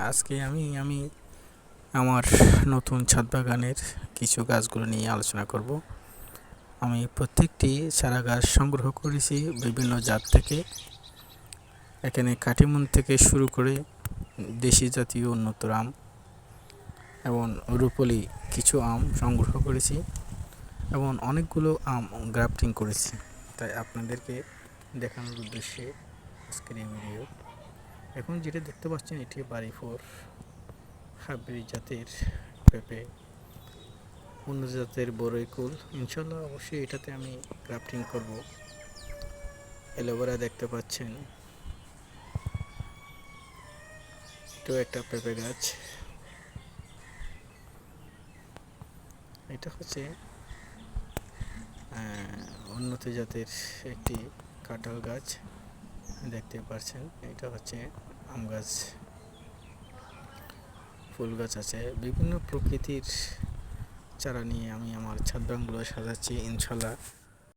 আজকে আমি আমার নতুন ছাদ বাগানের কিছু গাছগুলো নিয়ে আলোচনা করব। আমি প্রত্যেকটি চারা গাছ সংগ্রহ করেছি বিভিন্ন জাত থেকে। এখানে কাটিমন থেকে শুরু করে দেশি জাতীয় উন্নত আম এবং রূপলি কিছু আম সংগ্রহ করেছি এবং অনেকগুলো আম গ্রাফটিং করেছি। তাই আপনাদেরকে দেখানোর উদ্দেশ্যে আজকের এই ভিডিও। এখন যেটা দেখতে পাচ্ছেন এটি বাড়ি4 হাইব্রিড জাতের পেঁপে, উন্নত জাতের বড়ই কুল। ইনশাল্লাহ অবশ্যই এটাতে আমি গ্রাফটিং করব। এলোভেরা দেখতে পাচ্ছেন, এটাও একটা পেঁপে গাছ। এটা হচ্ছে উন্নত জাতের একটি কাঁঠাল গাছ দেখতে পাচ্ছেন। এটা হচ্ছে আম গাছ, ফুল গাছ আছে। বিভিন্ন প্রকৃতির চারা নিয়ে আমি আমার ছাদ বাগানগুলো সাজাচ্ছি ইনশাল্লাহ।